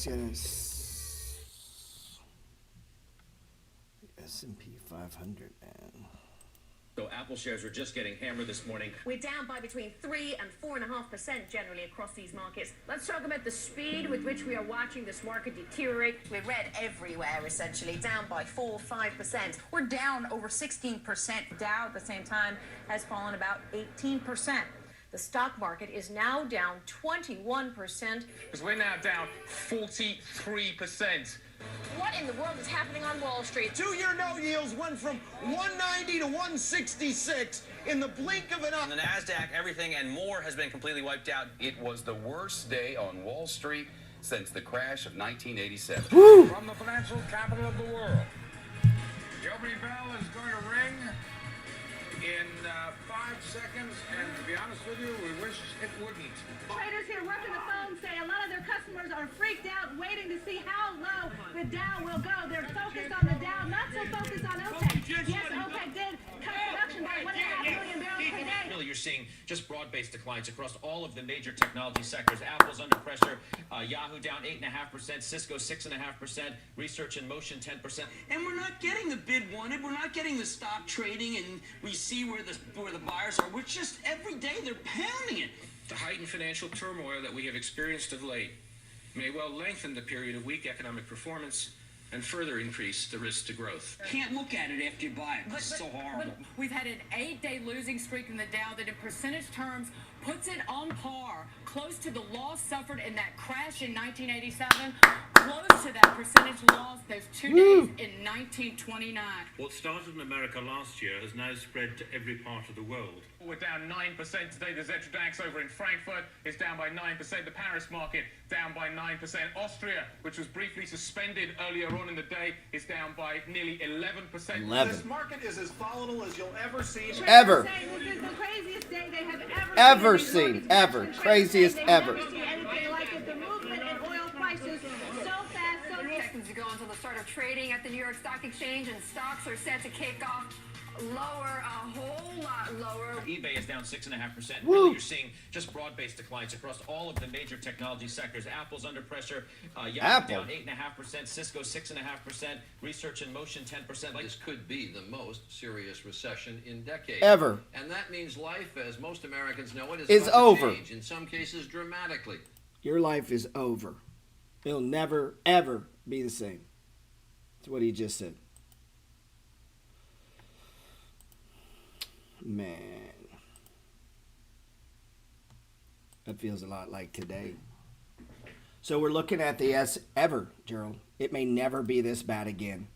yes. The S&P 500, man. So Apple shares are just getting hammered this morning. We're down by between 3 and 4.5% generally across these markets. Let's talk about the speed with which we are watching this market deteriorate. We're red everywhere, essentially, down by 4-5%. We're down over 16%. Dow at the same time has fallen about 18%. The stock market is now down 21%. Because we're now down 43%. What in the world is happening on Wall Street? Two-year note yields went from 190 to 166 in the blink of an eye. On the NASDAQ, everything and more has been completely wiped out. It was the worst day on Wall Street since the crash of 1987. Woo! From the financial capital of the world, the opening bell is going to ring in 5 seconds, and to be honest with you, we wish it wouldn't. Traders here working the phone say a lot of their customers are freaked out, waiting to see how low the Dow will go. They're focused on the Dow, not so focused on OPEC. Yes, OPEC did cut production by 1.5 million barrels per day. Really, you're seeing just broad-based declines across all of the major technology sectors. Apple's under pressure. Yahoo down 8.5%. Cisco 6.5%. Research in Motion 10%. And we're not getting the bid wanted. We're not getting the stock trading, and we see where the buyers are. We're just every day they're pounding it. The heightened financial turmoil that we have experienced of late may well lengthen the period of weak economic performance and further increase the risk to growth. Can't look at it after you buy it. It's so horrible. But we've had an 8-day losing streak in the Dow that in percentage terms puts it on par, close to the loss suffered in that crash in 1987, close to that percentage loss those 2 days in 1929. What started in America last year has now spread to every part of the world. We're down 9% today. The Xetra DAX over in Frankfurt is down by 9%. The Paris market down by 9%. Austria, which was briefly suspended earlier on in the day, is down by nearly 11%. 11. This market is as volatile as you'll ever see. Ever. This is the craziest day they have Ever seen. Ever. Craziest ever. Anything like it. The movement in oil prices so fast, so Seconds ago until the start of trading at the New York Stock Exchange, and stocks are set to kick off lower, a whole lot lower. eBay is down 6.5%. Woo. Really, you're seeing just broad-based declines across all of the major technology sectors. Apple's under pressure. Yahoo Apple. down 8.5%. Cisco 6.5%. Research in Motion 10%. This could be the most serious recession in decades. Ever. And that means life, as most Americans know it, Is about to over. change, in some cases dramatically. Your life is over. It'll never, ever be the same. That's what he just said. Man. That feels a lot like today. So we're looking at the S ever, Gerald. It may never be this bad again.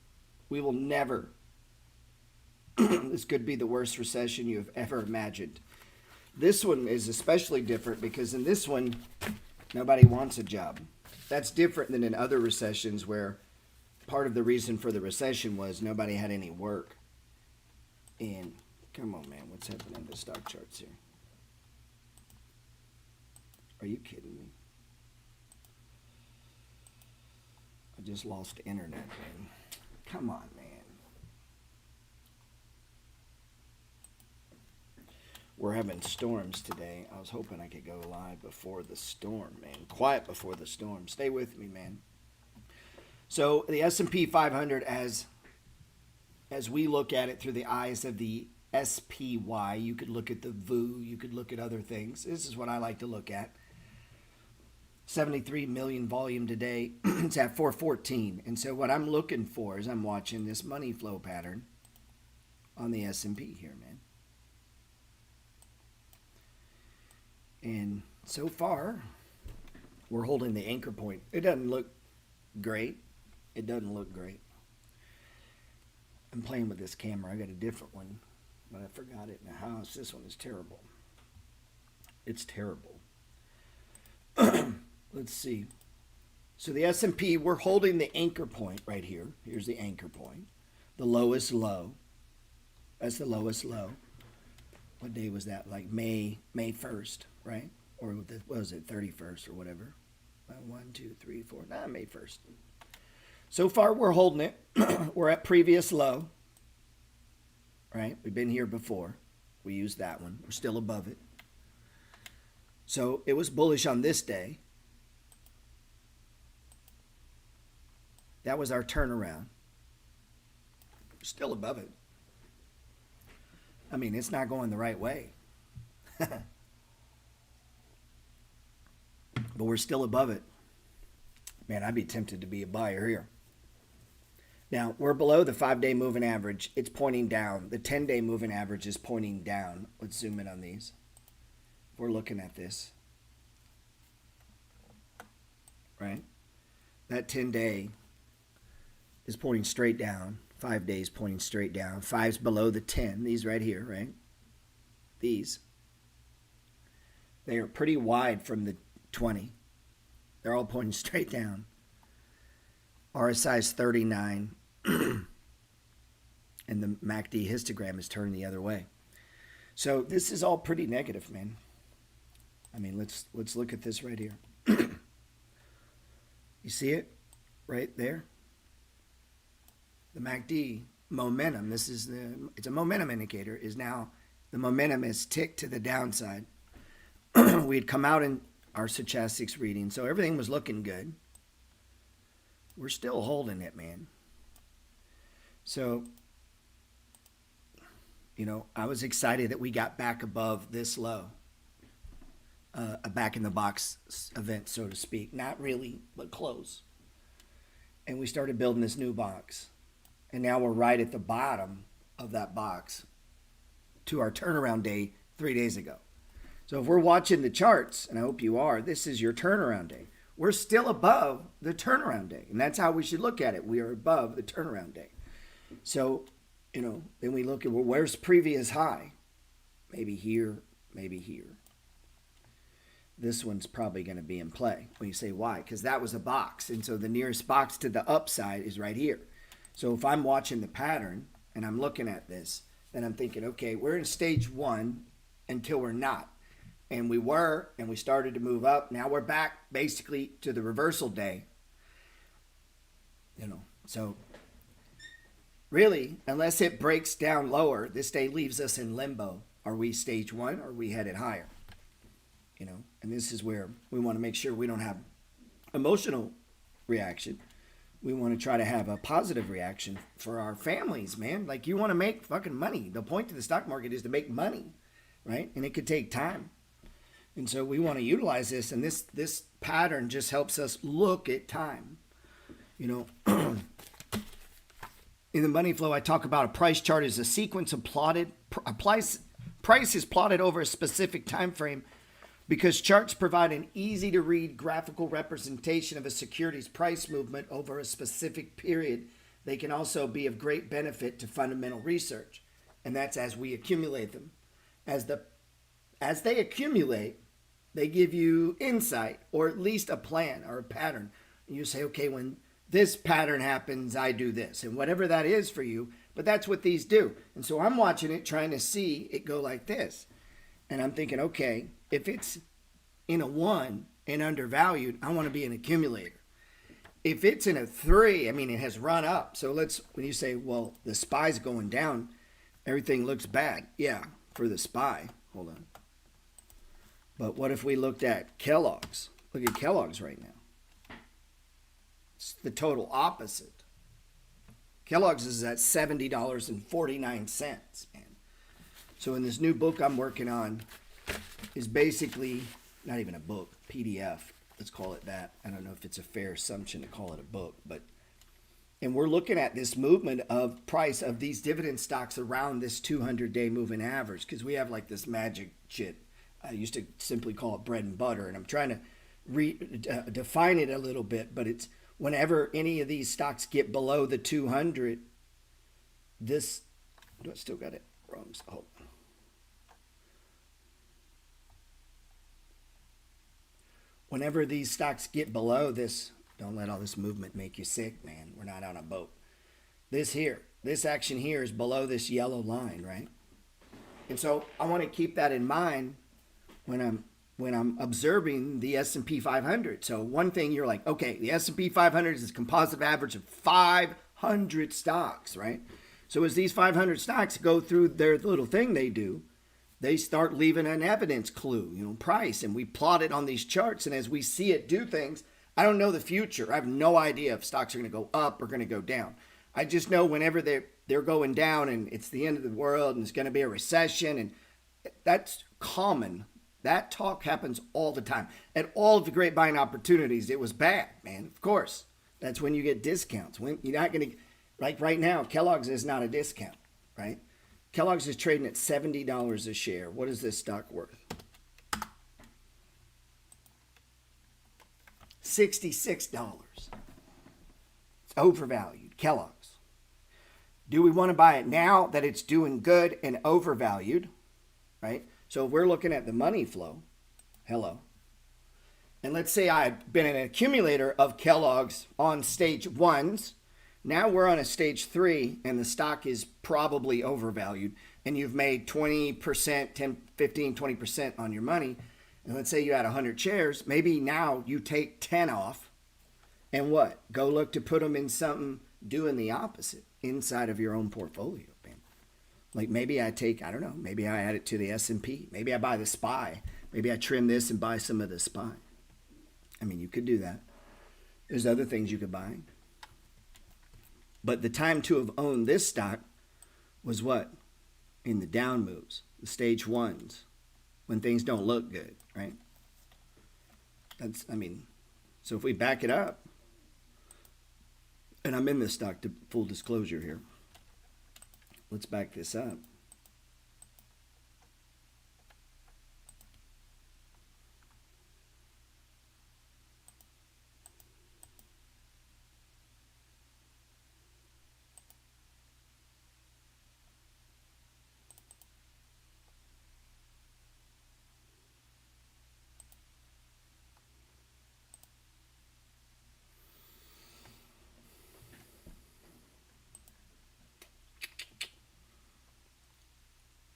We will never. This could be the worst recession you have ever imagined. This one is especially different because in this one, nobody wants a job. That's different than in other recessions where part of the reason for the recession was nobody had any work. And come on, man, what's happening to stock charts here? Are you kidding me? I just lost internet, man. Come on, man. We're having storms today. I was hoping I could go live before the storm, man. Quiet before the storm. Stay with me, man. So the S&P 500, as we look at it through the eyes of the SPY, you could look at the VOO, you could look at other things. This is what I like to look at. 73 million volume today. It's at 414. And so what I'm looking for is I'm watching this money flow pattern on the S&P here, man. And so far, we're holding the anchor point. It doesn't look great. It doesn't look great. I'm playing with this camera. I got a different one, but I forgot it in the house. This one is terrible. It's terrible. Let's see. So the S&P, we're holding the anchor point right here. Here's the anchor point. The lowest low. That's the lowest low. What day was that? Like May 1st, right? Or what was it, 31st or whatever? 1, 2, 3, 4. May 1st. So far, we're holding it. We're at previous low, right? We've been here before. We used that one. We're still above it. So it was bullish on this day. That was our turnaround. We're still above it. I mean, it's not going the right way. But we're still above it. Man, I'd be tempted to be a buyer here. Now, we're below the 5-day moving average. It's pointing down. The 10-day moving average is pointing down. Let's zoom in on these. We're looking at this. Right? That 10-day is pointing straight down. 5 days pointing straight down. 5's below the 10. These right here, right? These. They are pretty wide from the 20. They're all pointing straight down. RSI is 39. And the MACD histogram is turning the other way. So this is all pretty negative, man. I mean, let's look at this right here. You see it right there? The MACD momentum, it's a momentum indicator, is now, the momentum is ticked to the downside. We had come out in our stochastics reading, so everything was looking good. We're still holding it, man. So, you know, I was excited that we got back above this low. A back in the box event, so to speak. Not really, but close. And we started building this new box. And now we're right at the bottom of that box to our turnaround day 3 days ago. So if we're watching the charts, and I hope you are, this is your turnaround day. We're still above the turnaround day. And that's how we should look at it. We are above the turnaround day. So, you know, then we look at, well, where's previous high? Maybe here, maybe here. This one's probably going to be in play. When you say why? Because that was a box. And so the nearest box to the upside is right here. So if I'm watching the pattern and I'm looking at this, then I'm thinking, okay, we're in stage 1 until we're not. And we were, and we started to move up. Now we're back basically to the reversal day. You know, so really, unless it breaks down lower, this day leaves us in limbo. Are we stage 1 or are we headed higher? You know, and this is where we want to make sure we don't have emotional reaction. We want to try to have a positive reaction for our families, man. Like, you want to make fucking money. The point of the stock market is to make money, right? And it could take time. And so we want to utilize this, and this pattern just helps us look at time. You know, in the money flow, I talk about a price chart as a sequence of plotted, a price is plotted over a specific time frame because charts provide an easy-to-read graphical representation of a security's price movement over a specific period. They can also be of great benefit to fundamental research, and that's as we accumulate them. As they accumulate, they give you insight, or at least a plan or a pattern. And you say, okay, when this pattern happens, I do this, and whatever that is for you, but that's what these do. And so I'm watching it, trying to see it go like this. And I'm thinking, okay, if it's in a 1 and undervalued, I want to be an accumulator. If it's in a 3, I mean, it has run up. So when you say, well, the SPY's going down, everything looks bad. Yeah, for the SPY. Hold on. But what if we looked at Kellogg's? Look at Kellogg's right now. It's the total opposite. Kellogg's is at $70.49, man. So in this new book I'm working on is basically not even a book, PDF. Let's call it that. I don't know if it's a fair assumption to call it a book, and we're looking at this movement of price of these dividend stocks around this 200-day moving average, because we have like this magic shit. I used to simply call it bread and butter, and I'm trying to define it a little bit, but it's whenever any of these stocks get below the 200, do I still got it wrong? Hold on. Whenever these stocks get below this, don't let all this movement make you sick, man. We're not on a boat. This action here is below this yellow line, right? And so I want to keep that in mind when I'm observing the S&P 500. So one thing you're like, okay, the S&P 500 is a composite average of 500 stocks, right? So as these 500 stocks go through their little thing they do, they start leaving an evidence clue, price, and we plot it on these charts. And as we see it do things, I don't know the future. I have no idea if stocks are going to go up or going to go down. I just know whenever they're going down and it's the end of the world and it's going to be a recession, and that's common. That talk happens all the time. At all of the great buying opportunities, it was bad, man. Of course. That's when you get discounts. When you're not going to, like right now, Kellogg's is not a discount, right? Kellogg's is trading at $70 a share. What is this stock worth? $66. It's overvalued. Kellogg's. Do we want to buy it now that it's doing good and overvalued, right? So if we're looking at the money flow, hello. And let's say I've been an accumulator of Kellogg's on stage 1s. Now we're on a stage 3 and the stock is probably overvalued and you've made 20%, 10, 15, 20% on your money. And let's say you had 100 shares. Maybe now you take 10 off and what? Go look to put them in something doing the opposite inside of your own portfolio, man. Like maybe I take, I don't know, maybe I add it to the S&P. Maybe I buy the SPY. Maybe I trim this and buy some of the SPY. I mean, you could do that. There's other things you could buy. But the time to have owned this stock was what? In the down moves, the stage 1s, when things don't look good, right? That's, I mean, so if we back it up, and I'm in this stock, to full disclosure here. Let's back this up.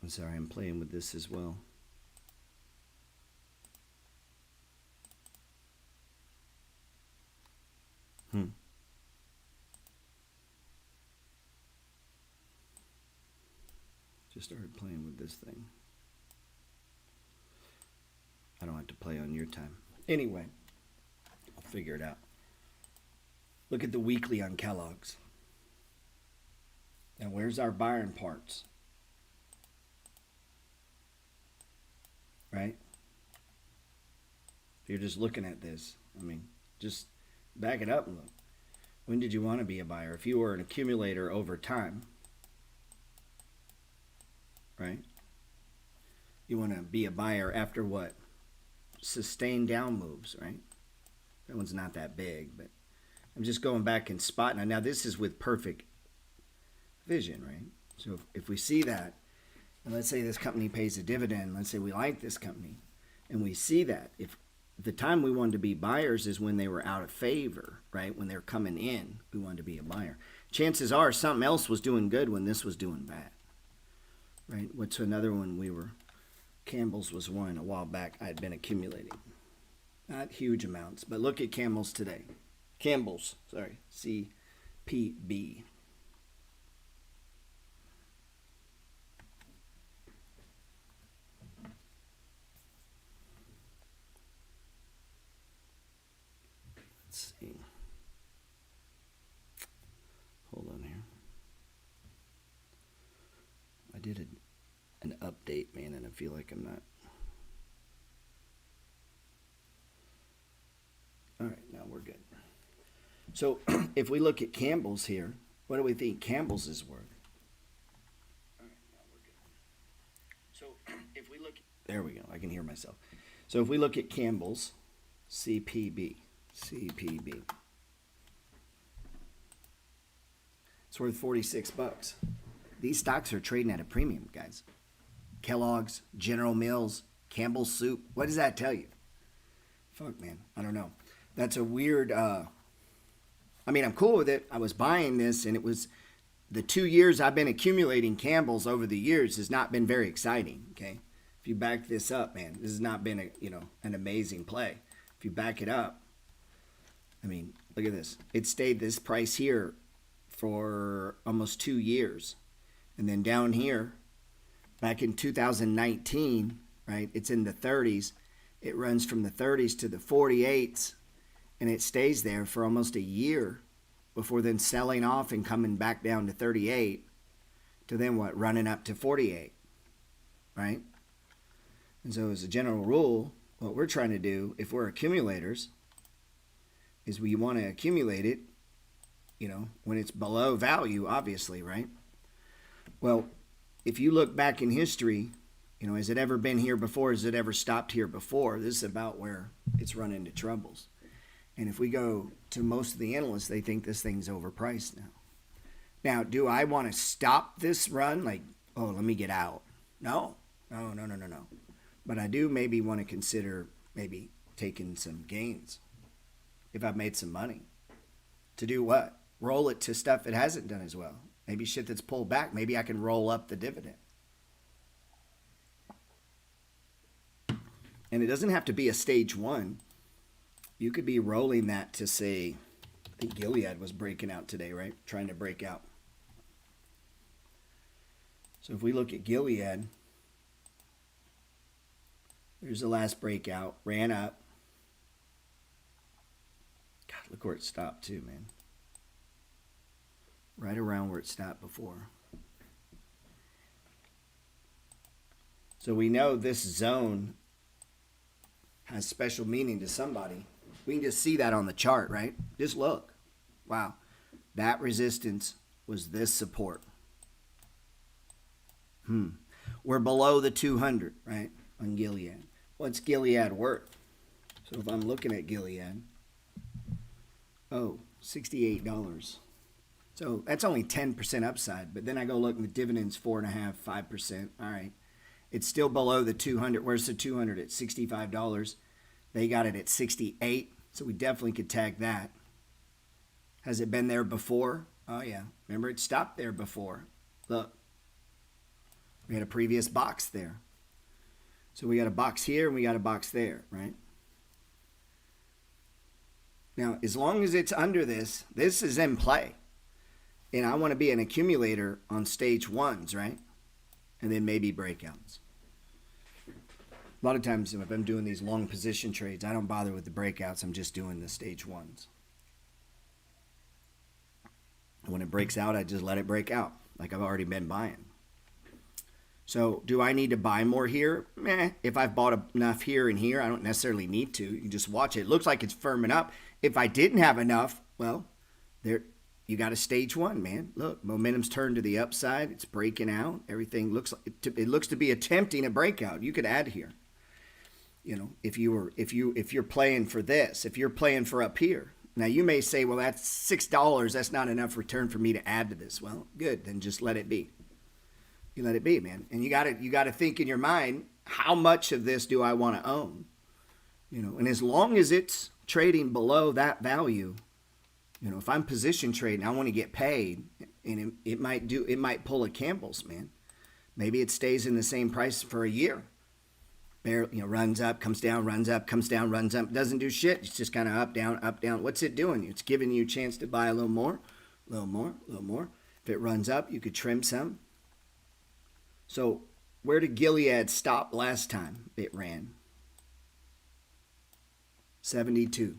I'm sorry, I'm playing with this as well. Just started playing with this thing. I don't have to play on your time. Anyway, I'll figure it out. Look at the weekly on Kellogg's. Now, where's our buying parts? Right? If you're just looking at this, I mean, just back it up and look. When did you want to be a buyer? If you were an accumulator over time, right? You want to be a buyer after what? Sustained down moves, right? That one's not that big, but I'm just going back and spotting. Now this is with perfect vision, right? So if we see that, and let's say this company pays a dividend, let's say we like this company, and we see that, if the time we wanted to be buyers is when they were out of favor, right? When they're coming in, we wanted to be a buyer. Chances are something else was doing good when this was doing bad, right? What's another one we were, Campbell's was one a while back I had been accumulating. Not huge amounts, but look at Campbell's today. Campbell's, sorry, CPB. Let's see. Hold on here. I did an update, man, and I feel like I'm not. All right, now we're good. So if we look at Campbell's here, what do we think Campbell's is worth? All right, now we're good. So if we look, there we go. I can hear myself. So if we look at Campbell's, CPB. It's worth $46. These stocks are trading at a premium, guys. Kellogg's, General Mills, Campbell's Soup. What does that tell you? Fuck, man. I don't know. That's a weird, I mean, I'm cool with it. I was buying this, and it was the 2 years I've been accumulating Campbell's over the years has not been very exciting, okay? If you back this up, man, this has not been, an amazing play. If you back it up, I mean, look at this. It stayed this price here for almost 2 years. And then down here, back in 2019, right, it's in the 30s. It runs from the 30s to the 48s. and it stays there for almost a year before then selling off and coming back down to 38 to then what, running up to 48, right? And so as a general rule, what we're trying to do, if we're accumulators, is we want to accumulate it, you know, when it's below value, obviously, right? Well, if you look back in history, you know, has it ever been here before? Has it ever stopped here before? This is about where it's run into troubles. And if we go to most of the analysts, they think this thing's overpriced now. Now, do I want to stop this run? Like, oh, let me get out. No. But I do maybe want to consider maybe taking some gains if I've made some money. To do what? Roll it to stuff it hasn't done as well. Maybe shit that's pulled back. Maybe I can roll up the dividend. And it doesn't have to be a stage one. You could be rolling that to say, I think Gilead was breaking out today, right? Trying to break out. So if we look at Gilead, there's the last breakout, ran up. God, look where it stopped too, man. Right around where it stopped before. So we know this zone has special meaning to somebody. We can just see that on the chart, right? Just look. Wow. That resistance was this support. We're below the 200, right, on Gilead. What's Gilead worth? So if I'm looking at Gilead, $68. So that's only 10% upside. But then I go look and the dividend's 4.5%, 5%. All right. It's still below the 200. Where's the 200? At $65. They got it at 68. So we definitely could tag that. Has it been there before? Oh, yeah. Remember, it stopped there before. Look. We had a previous box there. So we got a box here and we got a box there, right? Now, as long as it's under this, this is in play. And I want to be an accumulator on stage ones, right? And then maybe breakouts. A lot of times if I'm doing these long position trades, I don't bother with the breakouts. I'm just doing the stage ones. When it breaks out, I just let it break out like I've already been buying. So do I need to buy more here? If I've bought enough here and here, I don't necessarily need to. You can just watch it. It looks like it's firming up. If I didn't have enough, well, there you got a stage one, man. Look, momentum's turned to the upside. It's breaking out. Everything looks like it looks to be attempting a breakout. You could add here. You know, if you're playing for this, if you're playing for up here. Now you may say, well, that's $6. That's not enough return for me to add to this. Well, good. Then just let it be. You let it be, man. And you got to think in your mind, how much of this do I want to own? You know, and as long as it's trading below that value, you know, if I'm position trading, I want to get paid, and it might pull a Campbell's, man. Maybe it stays in the same price for a year. Barely, you know, runs up, comes down, runs up, comes down, runs up. Doesn't do shit. It's just kind of up, down, up, down. What's it doing? It's giving you a chance to buy a little more, a little more, a little more. If it runs up, you could trim some. So where did Gilead stop last time it ran? 72.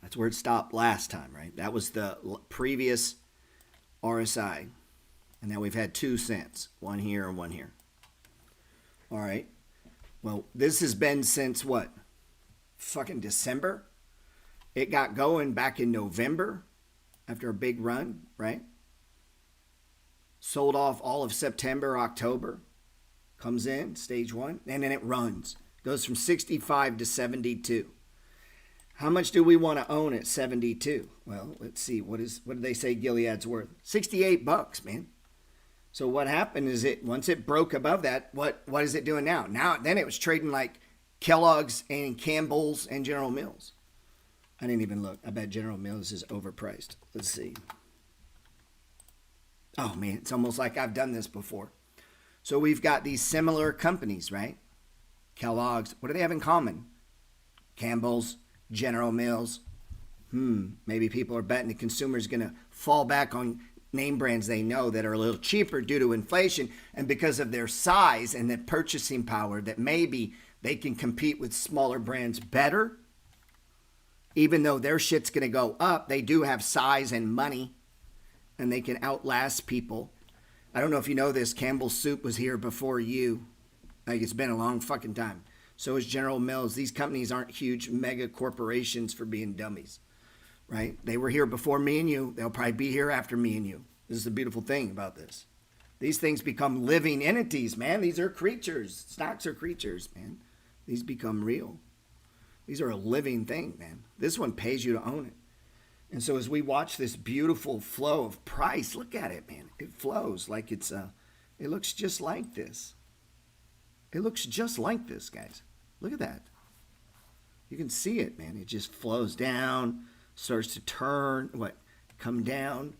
That's where it stopped last time, right? That was the previous RSI. And now we've had two since. One here and one here. All right. Well, this has been since what? Fucking December? It got going back in November after a big run, right? Sold off all of September, October. Comes in, stage one, and then it runs. Goes from 65 to 72. How much do we want to own at 72? Well, let's see. What did they say Gilead's worth? $68, man. So what happened is once it broke above that, what is it doing now? Then it was trading like Kellogg's and Campbell's and General Mills. I didn't even look. I bet General Mills is overpriced. Let's see. Oh, man, it's almost like I've done this before. So we've got these similar companies, right? Kellogg's. What do they have in common? Campbell's, General Mills. Maybe people are betting the consumer's going to fall back on name brands they know that are a little cheaper due to inflation and because of their size and their purchasing power, that maybe they can compete with smaller brands better. Even though their shit's going to go up, they do have size and money, and they can outlast people. I don't know if you know this, Campbell's Soup was here before you. Like, it's been a long fucking time. So is General Mills. These companies aren't huge mega corporations for being dummies, right? They were here before me and you. They'll probably be here after me and you. This is the beautiful thing about this. These things become living entities, man. These are creatures. Stocks are creatures, man. These become real. These are a living thing, man. This one pays you to own it. And so as we watch this beautiful flow of price, look at it, man. It flows like it looks just like this. It looks just like this, guys. Look at that. You can see it, man. It just flows down, starts to turn, come down,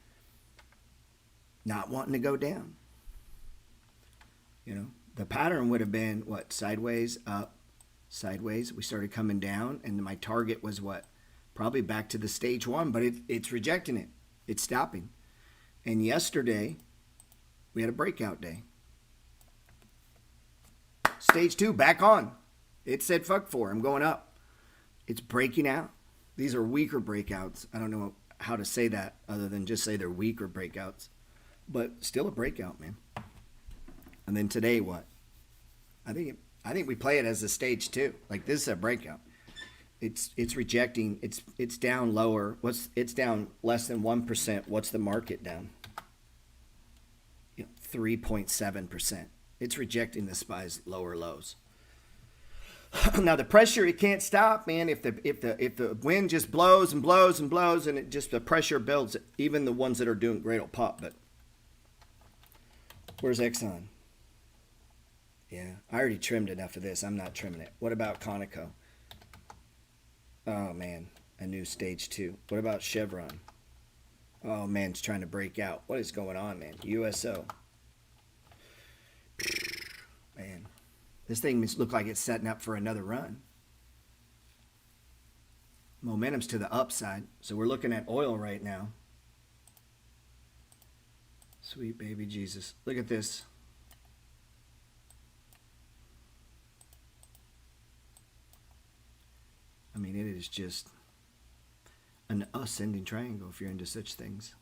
not wanting to go down. You know, the pattern would have been sideways, up, sideways. We started coming down, and my target was probably back to the stage one, but it's rejecting it. It's stopping. And yesterday, we had a breakout day. Stage two, back on. It said fuck for, I'm going up. It's breaking out. These are weaker breakouts. I don't know how to say that other than just say they're weaker breakouts. But still a breakout, man. And then today, what? I think we play it as a stage two. Like, this is a breakout. It's rejecting. It's down lower. It's down less than 1%. What's the market down? 3.7%. It's rejecting the SPY's lower lows. Now the pressure, it can't stop, man. If the wind just blows and blows and blows, and the pressure builds, even the ones that are doing great will pop. But where's Exxon? Yeah, I already trimmed enough of this. I'm not trimming it. What about Conoco? Oh, man, a new stage two. What about Chevron? Oh, man, it's trying to break out. What is going on, man? USO. Man, this thing looks like it's setting up for another run. Momentum's to the upside. So we're looking at oil right now. Sweet baby Jesus. Look at this. I mean, it is just an ascending triangle if you're into such things.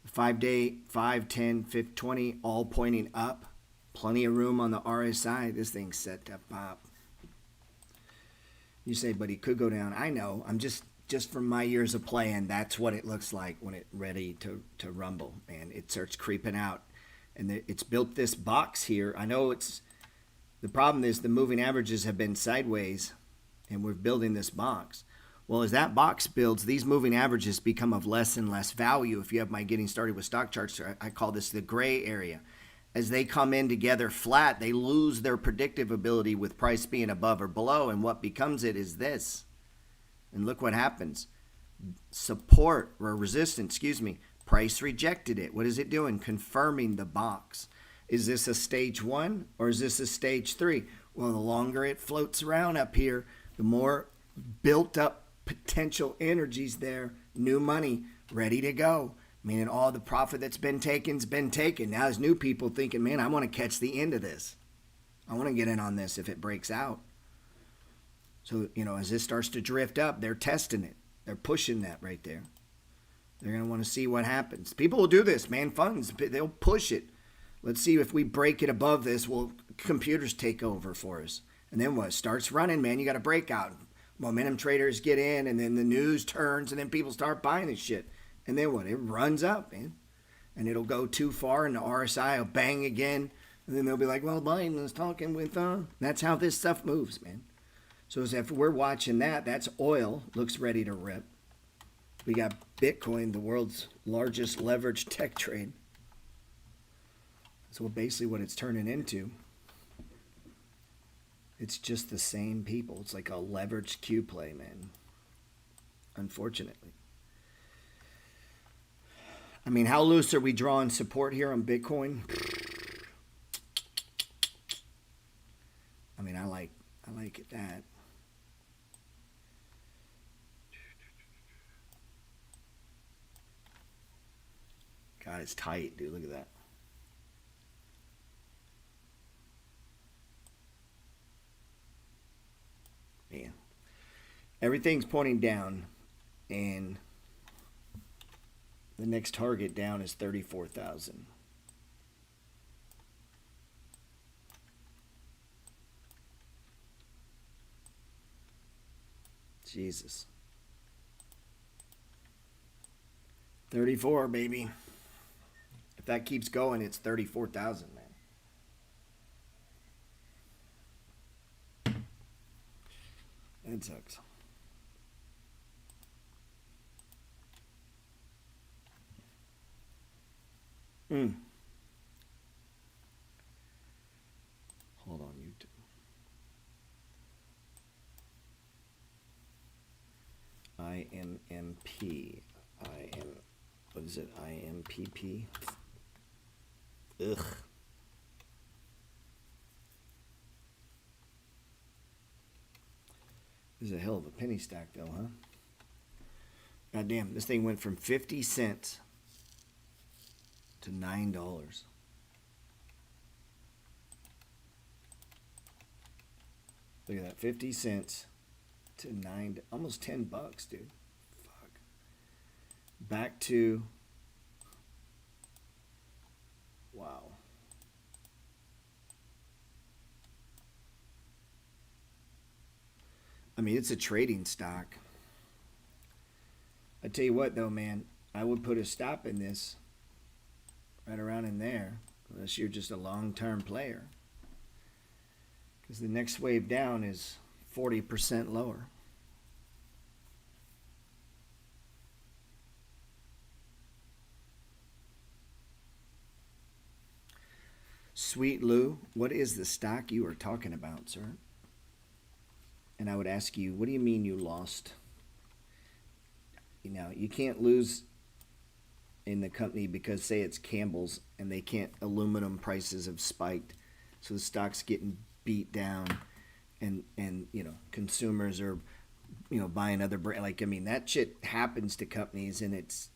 The 5-day, 5, 10, 15, 20, all pointing up. Plenty of room on the RSI. This thing's set to pop. You say, but he could go down. I know. I'm just from my years of playing, that's what it looks like when it's ready to rumble. Man, it starts creeping out. And it's built this box here. I know the problem is the moving averages have been sideways. And we're building this box. Well, as that box builds, these moving averages become of less and less value. If you have my Getting Started with Stock Charts, I call this the gray area. As they come in together flat, they lose their predictive ability with price being above or below. And what becomes it is this. And look what happens. Support or resistance, price rejected it. What is it doing? Confirming the box. Is this a stage one or is this a stage three? Well, the longer it floats around up here, the more built up potential energies there, new money, ready to go. Meaning all the profit that's been taken's been taken. Now there's new people thinking, man, I want to catch the end of this. I want to get in on this if it breaks out. So, as this starts to drift up, they're testing it. They're pushing that right there. They're going to want to see what happens. People will do this, man. Funds, they'll push it. Let's see if we break it above this, will computers take over for us? And then what? Starts running, man. You got a breakout. Momentum traders get in, and then the news turns, and then people start buying this shit. And then what? It runs up, man. And it'll go too far, and the RSI will bang again. And then they'll be like, well, Biden is talking with, That's how this stuff moves, man. So as if we're watching that, that's oil. Looks ready to rip. We got Bitcoin, the world's largest leveraged tech trade. So basically what it's turning into, it's just the same people. It's like a leveraged Q play, man. Unfortunately. I mean, how loose are we drawing support here on Bitcoin? I mean, I like it that. God, it's tight, dude. Look at that. Man. Everything's pointing down, and the next target down is 34,000. Jesus. 34, baby. If that keeps going, it's 34,000, man. That sucks. Hold on, YouTube. IMMP. What is it? IMPP? Ugh. This is a hell of a penny stack, though, huh? God damn, this thing went from 50 cents to $9. Look at that, 50 cents to $9, almost $10, dude. Fuck. Back to, wow. I mean, it's a trading stock. I tell you what, though, man, I would put a stop in this right around in there, unless you're just a long-term player. Because the next wave down is 40% lower. Sweet Lou, what is the stock you are talking about, sir? And I would ask you, what do you mean you lost? You know, you can't lose in the company because, say, it's Campbell's and they can't, aluminum prices have spiked, so the stock's getting beat down, and you know, consumers are, you know, buying other brand. Like, I mean, that shit happens to companies, and it's,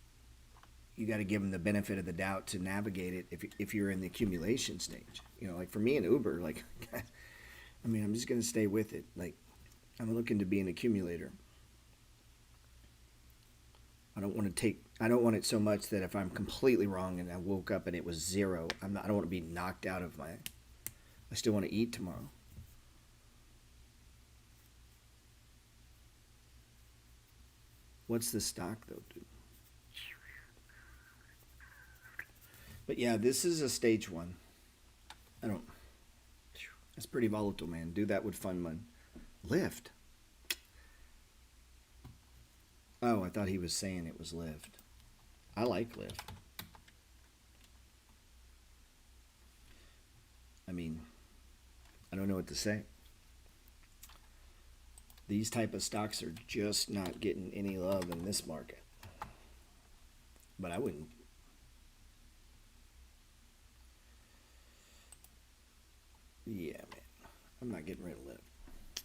you got to give them the benefit of the doubt to navigate it if you're in the accumulation stage. You know, like for me in Uber, like, I mean, I'm just gonna stay with it. Like, I'm looking to be an accumulator. I don't want it so much that if I'm completely wrong and I woke up and it was zero, I don't want to be knocked out of my, I still want to eat tomorrow. What's the stock though, dude? But yeah, this is a stage one. That's pretty volatile, man. Do that with fun money. Lyft. Oh, I thought he was saying it was Lyft. I like Lyft. I mean, I don't know what to say. These type of stocks are just not getting any love in this market. But I wouldn't. Yeah, man. I'm not getting rid of Lyft.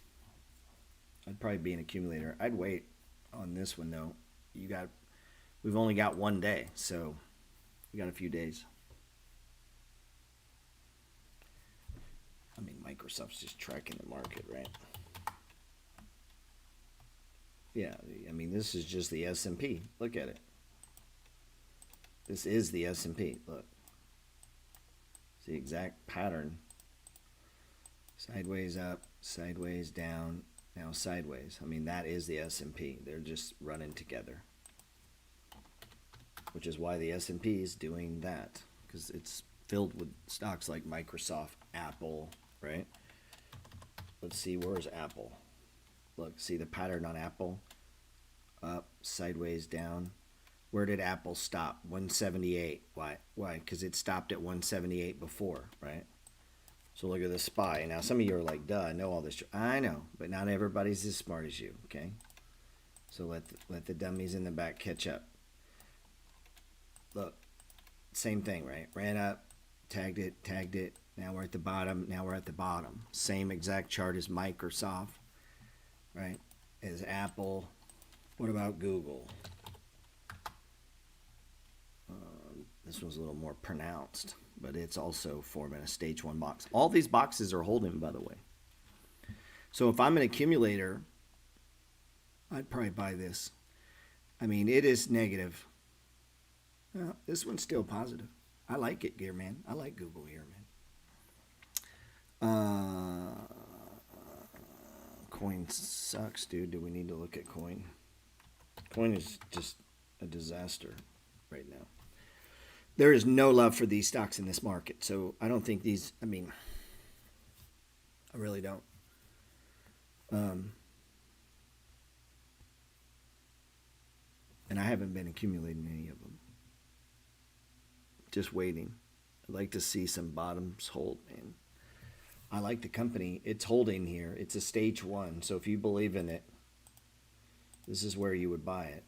I'd probably be an accumulator. I'd wait on this one, though. We've only got one day, so we got a few days. I mean, Microsoft's just tracking the market, right? Yeah, I mean, this is just the S&P. Look at it. This is the S&P. Look. It's the exact pattern. Sideways up, sideways down, now sideways. I mean, that is the S&P. They're just running together. Which is why the S&P is doing that. Because it's filled with stocks like Microsoft, Apple, right? Let's see, where's Apple? Look, see the pattern on Apple? Up, sideways, down. Where did Apple stop? 178. Why? Because it stopped at 178 before, right? So look at the SPY. Now, some of you are like, duh, I know all this. I know, but not everybody's as smart as you, okay? So let the dummies in the back catch up. Look, same thing, right? Ran up, tagged it. Now we're at the bottom. Same exact chart as Microsoft, right? As Apple. What about Google? This one's a little more pronounced, but it's also forming a stage one box. All these boxes are holding, by the way. So if I'm an accumulator, I'd probably buy this. I mean, it is negative. Well, this one's still positive. I like it here, man. I like Google here, man. Coin sucks, dude. Do we need to look at coin? Coin is just a disaster right now. There is no love for these stocks in this market. So I don't think these, I mean, I really don't. And I haven't been accumulating any of them. Just waiting. I'd like to see some bottoms hold, man. I like the company. It's holding here. It's a stage 1. So if you believe in it, this is where you would buy it.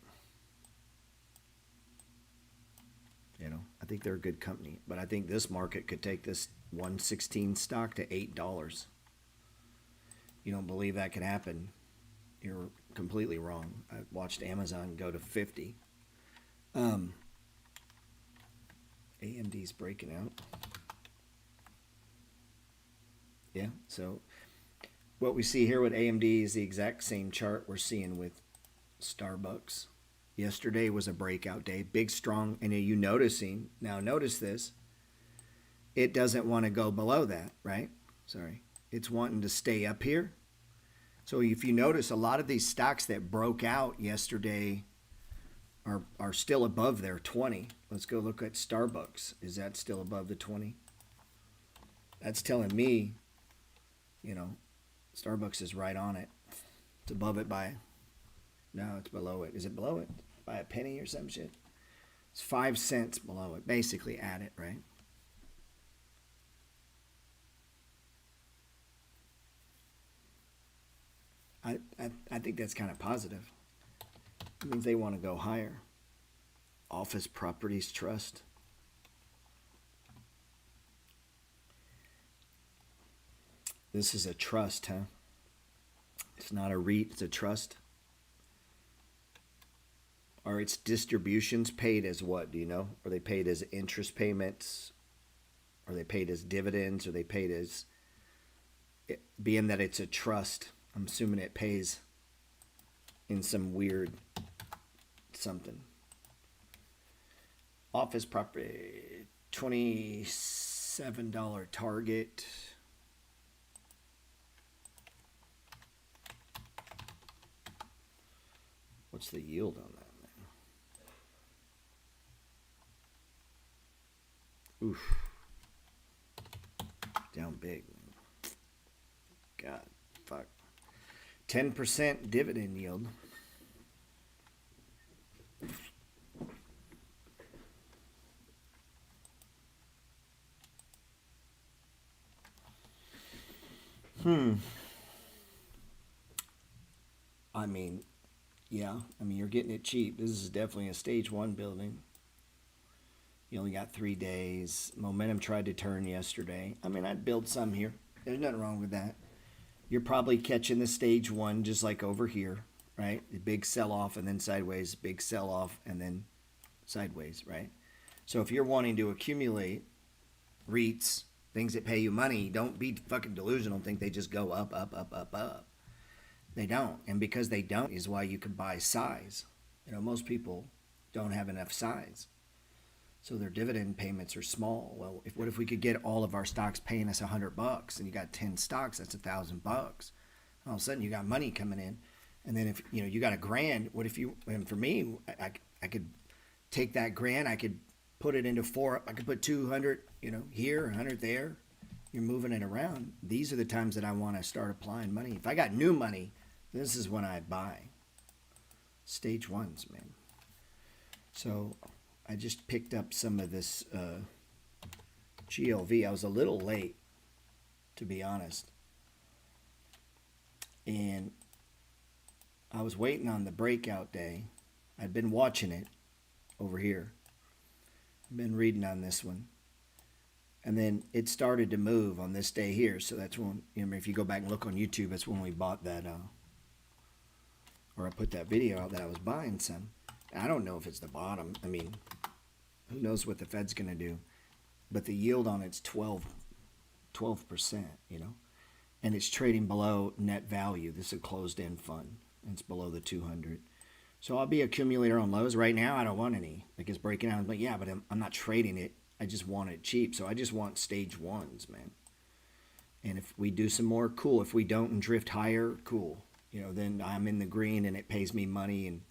You know, I think they're a good company. But I think this market could take this 116 stock to $8. You don't believe that could happen, you're completely wrong. I watched Amazon go to 50. AMD's breaking out. Yeah, so what we see here with AMD is the exact same chart we're seeing with Starbucks. Yesterday was a breakout day, big, strong, and you noticing, now notice this, it doesn't want to go below that, right? Sorry. It's wanting to stay up here. So if you notice, a lot of these stocks that broke out yesterday are still above their 20. Let's go look at Starbucks. Is that still above the 20? That's telling me, you know, Starbucks is right on it. It's above it by, no, it's below it. Is it below it? By a penny or some shit? It's 5 cents below it. Basically at it, right? I think that's kind of positive. It means they want to go higher. Office Properties Trust. This is a trust, huh? It's not a REIT, it's a trust. Are its distributions paid as what, do you know? Are they paid as interest payments? Are they paid as dividends? Are they paid as, being that it's a trust, I'm assuming it pays in some weird something. Office property, $27 target. What's the yield on that, man? Oof. Down big. God, fuck. 10% dividend yield. I mean, yeah. I mean, you're getting it cheap. This is definitely a stage 1 building. You only got 3 days. Momentum tried to turn yesterday. I mean, I'd build some here. There's nothing wrong with that. You're probably catching the stage 1 just like over here, right? The big sell-off and then sideways, big sell-off and then sideways, right? So if you're wanting to accumulate REITs, things that pay you money, don't be fucking delusional. Think they just go up, up, up, up, up. They don't. And because they don't is why you can buy size. You know, most people don't have enough size. So their dividend payments are small. Well, what if we could get all of our stocks paying us $100 and you got 10 stocks, that's $1,000. All of a sudden you got money coming in. And then if you know you got $1,000, what if you, and for me, I could take that $1,000, I could put it into 4, I could put 200, you know, here, 100 there. You're moving it around. These are the times that I want to start applying money. If I got new money, this is when I buy. Stage 1s, man. So I just picked up some of this GLV. I was a little late, to be honest. And I was waiting on the breakout day. I'd been watching it over here. I've been reading on this one. And then it started to move on this day here. So that's when, you know, if you go back and look on YouTube, that's when we bought that, or I put that video out that I was buying some. I don't know if it's the bottom. I mean, who knows what the Fed's going to do. But the yield on it's 12%, you know. And it's trading below net value. This is a closed-end fund, It's below the 200. So I'll be accumulator on lows. Right now, I don't want any. Like it's breaking out. But yeah, but I'm not trading it. I just want it cheap. So I just want stage ones, man. And if we do some more, cool. If we don't and drift higher, cool. You know, then I'm in the green and it pays me money. And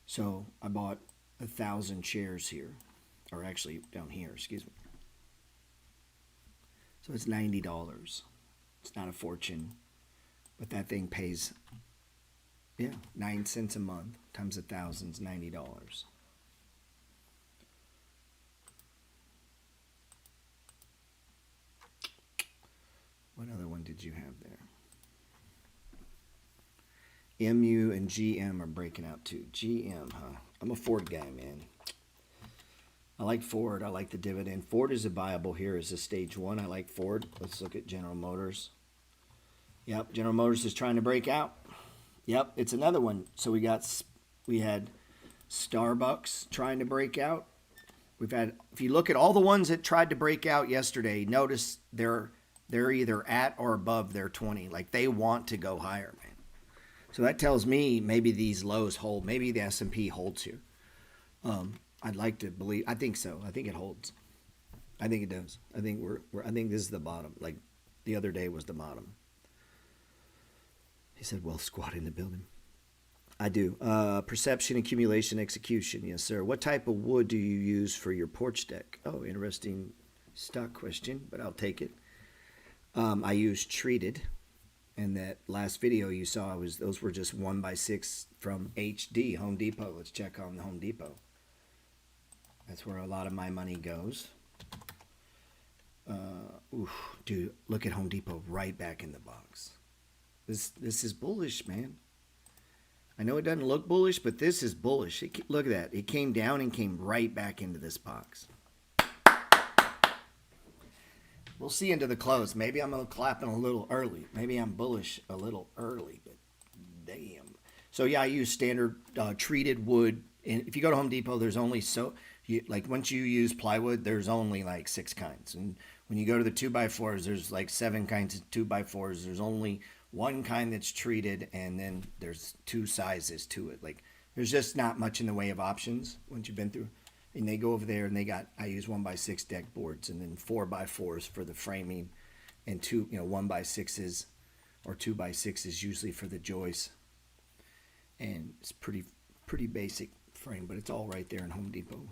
so I bought 1,000 shares here. Or actually down here, excuse me. So it's $90. It's not a fortune. But that thing pays, yeah, 9 cents a month times 1,000 is $90. What other one did you have there? MU and GM are breaking out too. GM, huh? I'm a Ford guy, man. I like Ford. I like the dividend. Ford is a viable here as a stage one. I like Ford. Let's look at General Motors. Yep, General Motors is trying to break out. Yep, it's another one. So we had Starbucks trying to break out. We've had, if you look at all the ones that tried to break out yesterday, notice they're either at or above their 20. Like they want to go higher, man. So that tells me maybe these lows hold. Maybe the S&P holds here. I'd like to believe. I think so. I think it holds. I think it does. I think I think this is the bottom. Like the other day was the bottom. He said, "Well, squat in the building." I do. Perception, accumulation, execution. Yes, sir. What type of wood do you use for your porch deck? Oh, interesting stock question, but I'll take it. I use treated. And that last video you saw, those were just 1x6 from HD, Home Depot. Let's check on the Home Depot. That's where a lot of my money goes. Dude, look at Home Depot right back in the box. This is bullish, man. I know it doesn't look bullish, but this is bullish. Look at that. It came down and came right back into this box. We'll see into the close. Maybe I'm clapping a little early. Maybe I'm bullish a little early, but damn. So yeah, I use standard treated wood. And if you go to Home Depot, there's only like once you use plywood, there's only like 6 kinds. And when you go to the 2x4s, there's like 7 kinds of 2x4s. There's only one kind that's treated, and then there's 2 sizes to it. Like there's just not much in the way of options once you've been through. And they go over there and I use 1x6 deck boards and then 4x4s for the framing and 1x6s or 2x6s usually for the joists. And it's pretty basic frame, but it's all right there in Home Depot.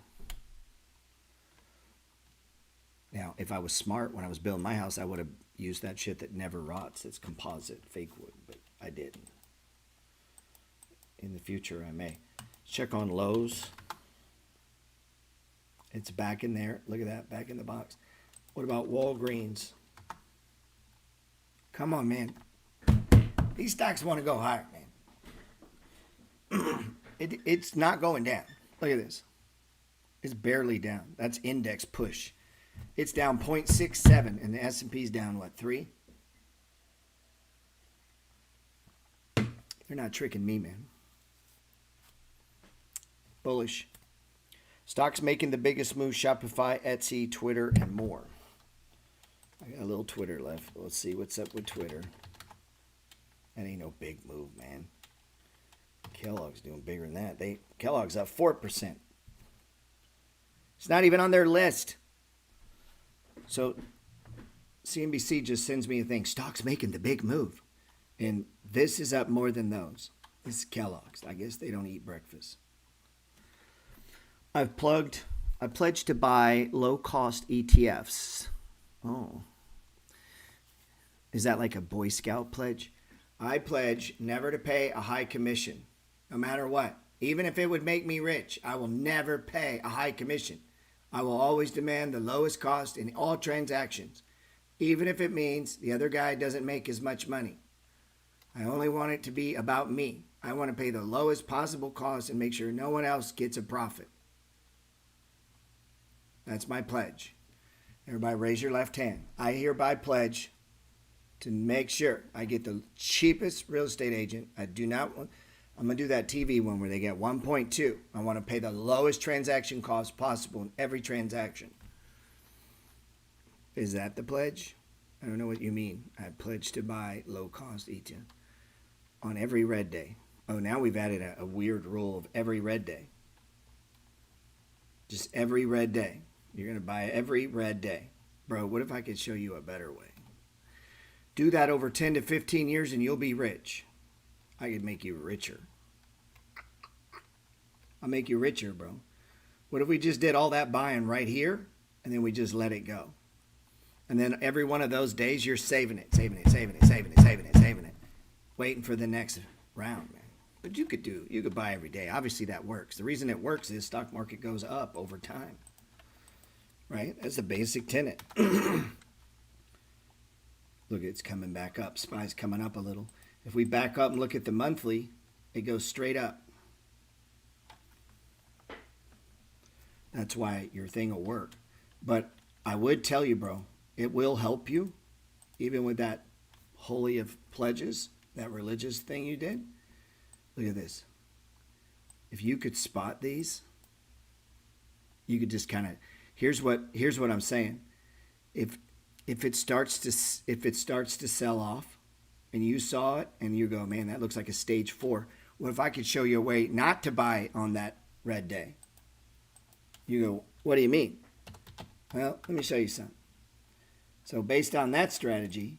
Now, if I was smart when I was building my house, I would have used that shit that never rots. It's composite, fake wood, but I didn't. In the future, I may. Check on Lowe's. It's back in there. Look at that, back in the box. What about Walgreens? Come on, man. These stocks want to go higher, man. It's not going down. Look at this. It's barely down. That's index push. It's down 0.67, and the S&P's down, what, 3? They're not tricking me, man. Bullish. Stocks making the biggest move: Shopify, Etsy, Twitter, and more. I got a little Twitter left. Let's see what's up with Twitter. That ain't no big move, man. Kellogg's doing bigger than that. Kellogg's up 4%. It's not even on their list. So CNBC just sends me a thing. Stocks making the big move. And this is up more than those. This is Kellogg's. I guess they don't eat breakfast. I pledged to buy low-cost ETFs. Oh. Is that like a Boy Scout pledge? I pledge never to pay a high commission, no matter what. Even if it would make me rich, I will never pay a high commission. I will always demand the lowest cost in all transactions, even if it means the other guy doesn't make as much money. I only want it to be about me. I want to pay the lowest possible cost and make sure no one else gets a profit. That's my pledge. Everybody raise your left hand. I hereby pledge to make sure I get the cheapest real estate agent. I do not want, I'm going to do that TV one where they get 1.2. I want to pay the lowest transaction cost possible in every transaction. Is that the pledge? I don't know what you mean. I pledge to buy low cost ETF on every red day. Oh, now we've added a weird rule of every red day. Just every red day. You're going to buy every red day. Bro, what if I could show you a better way? Do that over 10 to 15 years and you'll be rich. I could make you richer. I'll make you richer, bro. What if we just did all that buying right here and then we just let it go? And then every one of those days you're saving it, waiting for the next round, man. But you could buy every day. Obviously that works. The reason it works is stock market goes up over time. Right? That's the basic tenet. Look, it's coming back up. SPY's coming up a little. If we back up and look at the monthly, it goes straight up. That's why your thing will work. But I would tell you, bro, it will help you, even with that holy of pledges, that religious thing you did. Look at this. If you could spot these, you could just kind of, here's what I'm saying. If it starts to sell off and you saw it and you go, man, that looks like a stage 4. What if I could show you a way not to buy on that red day? You go, what do you mean? Well, let me show you something. So based on that strategy,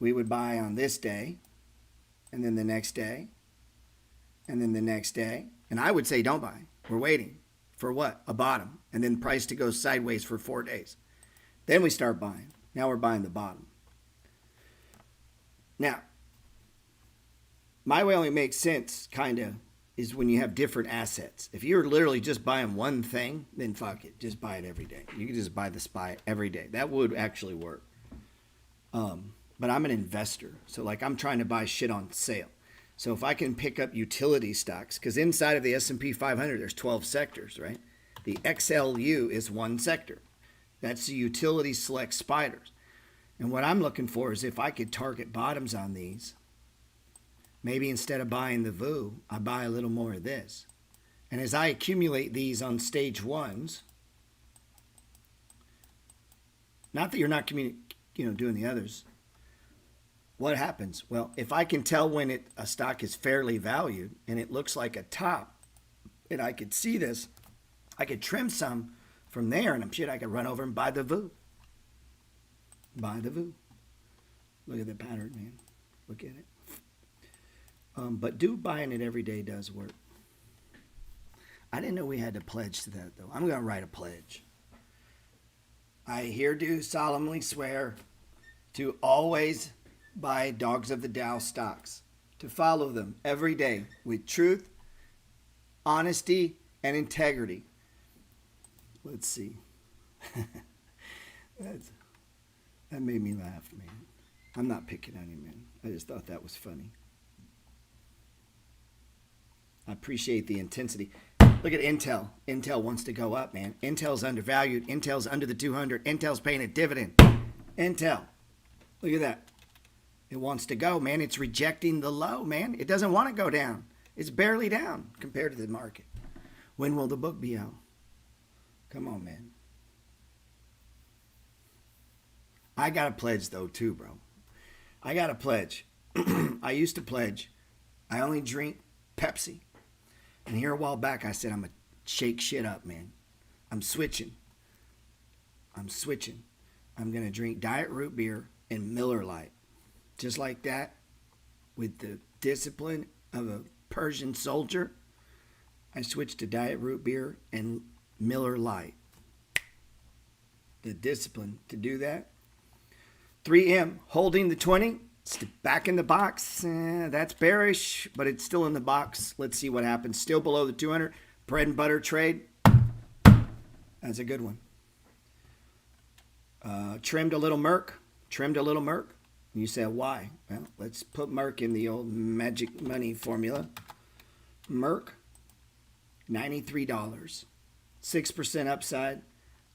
we would buy on this day, and then the next day, and then the next day. And I would say don't buy. We're waiting for what? A bottom. And then price to go sideways for 4 days. Then we start buying. Now we're buying the bottom. Now, my way only makes sense, kind of, is when you have different assets. If you're literally just buying one thing, then fuck it. Just buy it every day. You can just buy the SPY every day. That would actually work. But I'm an investor. So like I'm trying to buy shit on sale. So if I can pick up utility stocks, because inside of the S&P 500, there's 12 sectors, right? The XLU is one sector. That's the utility select spiders. And what I'm looking for is if I could target bottoms on these, maybe instead of buying the VU, I buy a little more of this. And as I accumulate these on stage 1s, not that you're not doing the others, what happens? Well, if I can tell when a stock is fairly valued and it looks like a top, and I could see this, I could trim some from there, and I could run over and buy the VU. Buy the VU. Look at the pattern, man. Look at it. But buying it every day does work. I didn't know we had to pledge to that, though. I'm going to write a pledge. I here do solemnly swear to always buy Dogs of the Dow stocks, to follow them every day with truth, honesty, and integrity. Let's see. That made me laugh, man. I'm not picking on you, man. I just thought that was funny. I appreciate the intensity. Look at Intel. Intel wants to go up, man. Intel's undervalued. Intel's under the 200. Intel's paying a dividend. Intel. Look at that. It wants to go, man. It's rejecting the low, man. It doesn't want to go down. It's barely down compared to the market. When will the book be out? Come on, man. I got to pledge, though, too, bro. I got to pledge. I used to pledge. I only drink Pepsi. And here a while back, I said, I'm going to shake shit up, man. I'm switching. I'm going to drink Diet Root Beer and Miller Lite. Just like that, with the discipline of a Persian soldier, I switched to Diet Root Beer and Miller Lite. The discipline to do that. 3M holding the 20. It's back in the box. That's bearish, but it's still in the box. Let's see what happens. Still below the 200. Bread and butter trade. That's a good one. Trimmed a little Merck. You say, why? Well, let's put Merck in the old magic money formula. Merck, $93. 6% upside.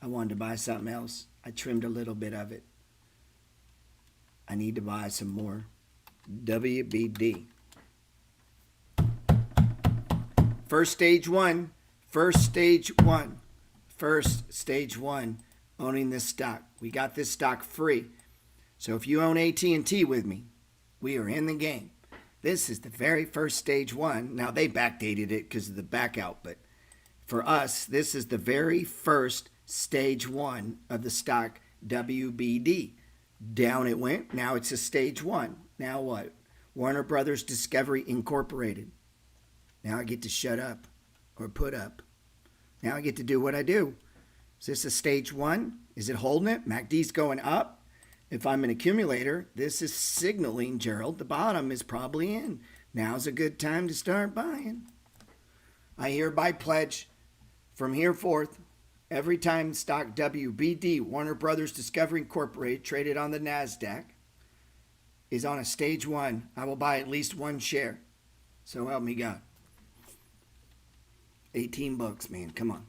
I wanted to buy something else. I trimmed a little bit of it. I need to buy some more WBD. First stage one. Owning this stock. We got this stock free. So if you own AT&T with me, we are in the game. This is the very first stage one. Now, they backdated it because of the back out, but for us, this is the very first stage one of the stock WBD. Down it went. Now it's a stage one. Now what? Warner Brothers Discovery Incorporated. Now I get to shut up or put up. Now I get to do what I do. Is this a stage one? Is it holding it? MACD's going up. If I'm an accumulator, this is signaling, Gerald, the bottom is probably in. Now's a good time to start buying. I hereby pledge from here forth, every time stock WBD, Warner Brothers Discovery Incorporated, traded on the NASDAQ, is on a stage one, I will buy at least one share. So help me God. 18 bucks, man. Come on.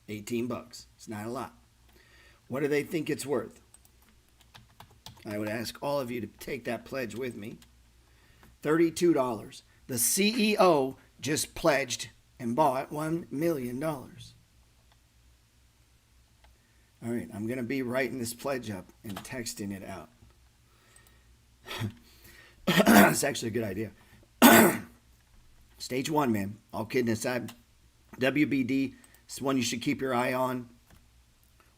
18 bucks. It's not a lot. What do they think it's worth? I would ask all of you to take that pledge with me. $32. The CEO just pledged and bought $1 million. All right, I'm going to be writing this pledge up and texting it out. That's actually a good idea. Stage one, man. All kidding aside, WBD is one you should keep your eye on.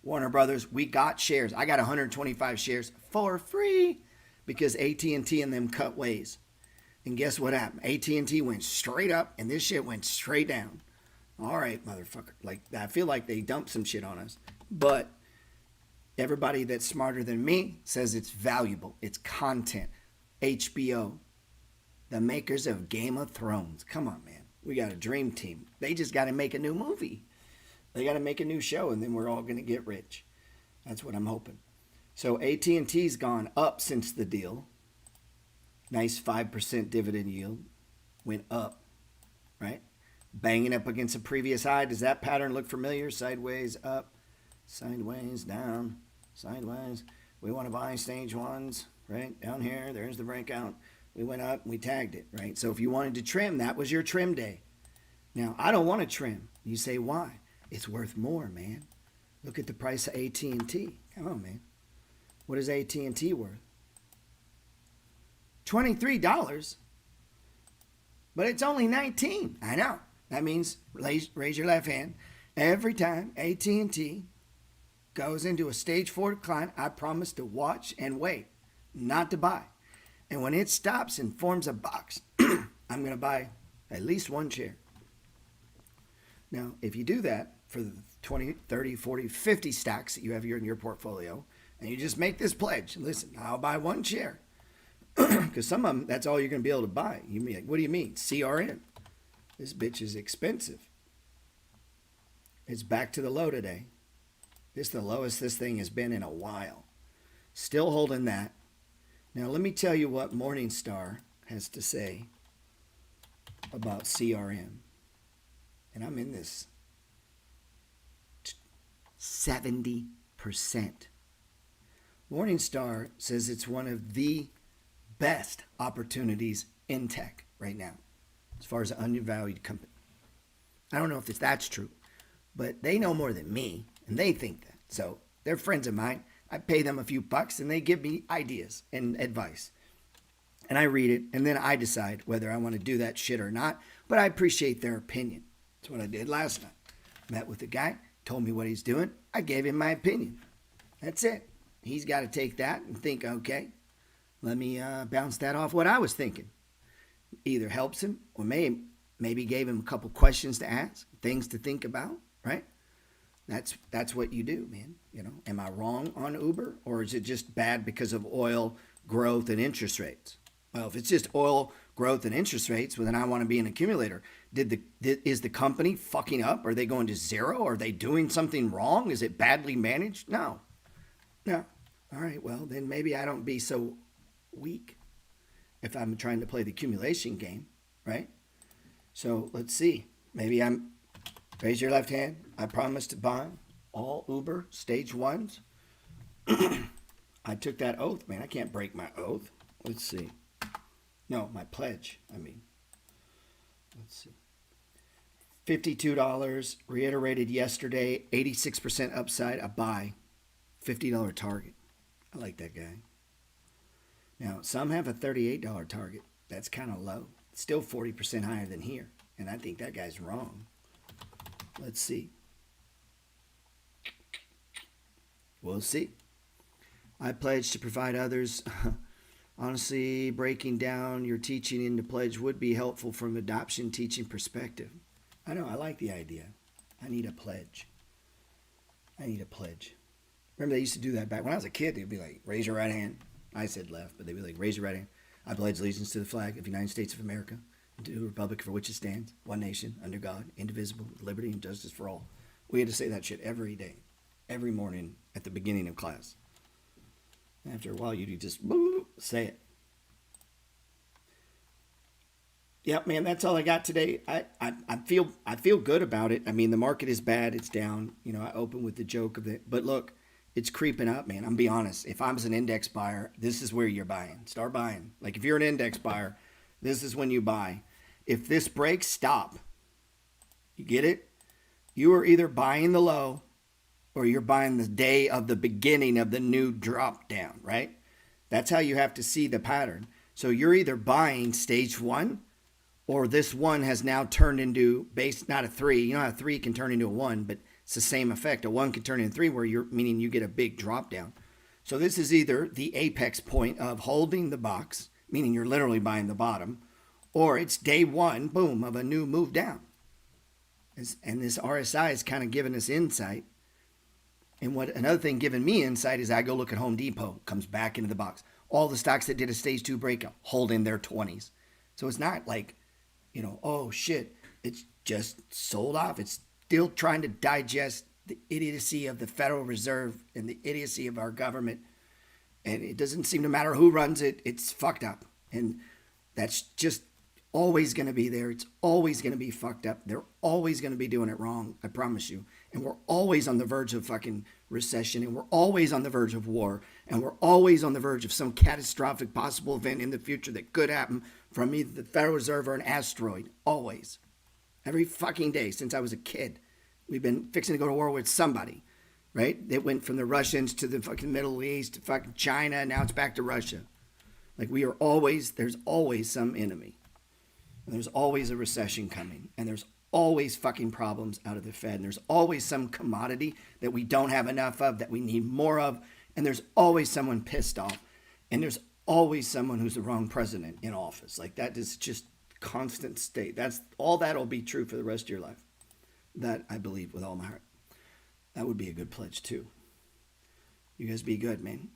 Warner Brothers, we got shares. I got 125 shares for free because AT&T and them cut ways. And guess what happened? AT&T went straight up and this shit went straight down. All right, motherfucker. Like, I feel like they dumped some shit on us. But everybody that's smarter than me says it's valuable. It's content. HBO, the makers of Game of Thrones. Come on, man. We got a dream team. They just got to make a new movie. They got to make a new show, and then we're all going to get rich. That's what I'm hoping. So AT&T's gone up since the deal. Nice 5% dividend yield. Went up, right? Banging up against a previous high. Does that pattern look familiar? Sideways up, sideways down, sideways. We want to buy stage ones, right? Down here, there's the breakout. We went up, we tagged it, right? So if you wanted to trim, that was your trim day. Now, I don't want to trim. You say, why? It's worth more, man. Look at the price of AT&T. Come on, man. What is AT&T worth? $23. But it's only $19. I know. That means raise your left hand. Every time AT&T goes into a stage 4 decline, I promise to watch and wait, not to buy. And when it stops and forms a box, I'm going to buy at least one share. Now, if you do that for the 20, 30, 40, 50 stocks that you have in your portfolio, and you just make this pledge, listen, I'll buy one share. Because some of them, that's all you're going to be able to buy. You mean, what do you mean? CRN. This bitch is expensive. It's back to the low today. This is the lowest this thing has been in a while. Still holding that. Now, let me tell you what Morningstar has to say about CRM. And I'm in this. 70%. Morningstar says it's one of the best opportunities in tech right now, as far as an undervalued company. I don't know if that's true, but they know more than me, and they think that. So they're friends of mine. I pay them a few bucks, and they give me ideas and advice. And I read it, and then I decide whether I want to do that shit or not. But I appreciate their opinion. That's what I did last night. Met with the guy, told me what he's doing. I gave him my opinion. That's it. He's got to take that and think, okay, let me bounce that off what I was thinking. Either helps him or maybe gave him a couple questions to ask, things to think about, right? That's what you do, man. You know, am I wrong on Uber, or is it just bad because of oil growth and interest rates? Well, if it's just oil growth and interest rates, well, then I want to be an accumulator. Is the company fucking up? Are they going to zero? Are they doing something wrong? Is it badly managed? No. All right, well, then maybe I don't be so weak if I'm trying to play the accumulation game, right? So let's see. Maybe raise your left hand. I promise to buy all Uber stage ones. I took that oath, man. I can't break my oath. Let's see. No, my pledge, I mean. Let's see. $52 reiterated yesterday, 86% upside, a buy, $50 target. I like that guy. Now, some have a $38 target. That's kind of low. Still 40% higher than here. And I think that guy's wrong. Let's see. We'll see. I pledge to provide others. Honestly, breaking down your teaching into pledge would be helpful from adoption teaching perspective. I know, I like the idea. I need a pledge. I need a pledge. Remember they used to do that back when I was a kid. They'd be like, raise your right hand. I said left, but they'd be like, raise your right hand. I pledge allegiance to the flag of the United States of America and to the republic for which it stands, one nation, under God, indivisible, with liberty and justice for all. We had to say that shit every day, every morning at the beginning of class. After a while, you just say it. Yep, man, that's all I got today. I feel good about it. I mean, the market is bad. It's down. You know, I opened with the joke of it. But look, it's creeping up, man. I'm be honest. If I was an index buyer, this is where you're buying. Start buying. Like if you're an index buyer, this is when you buy. If this breaks, stop. You get it? You are either buying the low or you're buying the day of the beginning of the new drop down, right? That's how you have to see the pattern. So you're either buying stage one or this one has now turned into not a 3. You know how a 3 can turn into a 1, but it's the same effect. A 1 can turn into 3 where meaning you get a big drop down. So this is either the apex point of holding the box, meaning you're literally buying the bottom, or it's day one, boom, of a new move down. And this RSI is kind of giving us insight. And what another thing giving me insight is I go look at Home Depot, comes back into the box. All the stocks that did a stage 2 breakout hold in their 20s. So it's not like, you know, oh shit, it's just sold off. It's still trying to digest the idiocy of the Federal Reserve and the idiocy of our government. And it doesn't seem to matter who runs it, it's fucked up. And that's just always going to be there. It's always going to be fucked up. They're always going to be doing it wrong, I promise you. And we're always on the verge of fucking recession, and we're always on the verge of war, and we're always on the verge of some catastrophic possible event in the future that could happen from either the Federal Reserve or an asteroid. Always. Every fucking day since I was a kid. We've been fixing to go to war with somebody, right? It went from the Russians to the fucking Middle East to fucking China, and now it's back to Russia. Like there's always some enemy. And there's always a recession coming. And there's always fucking problems out of the Fed. And there's always some commodity that we don't have enough of, that we need more of. And there's always someone pissed off. And there's always someone who's the wrong president in office. Like that is just constant state. That's all that'll be true for the rest of your life. That I believe with all my heart. That would be a good pledge too. You guys be good, man.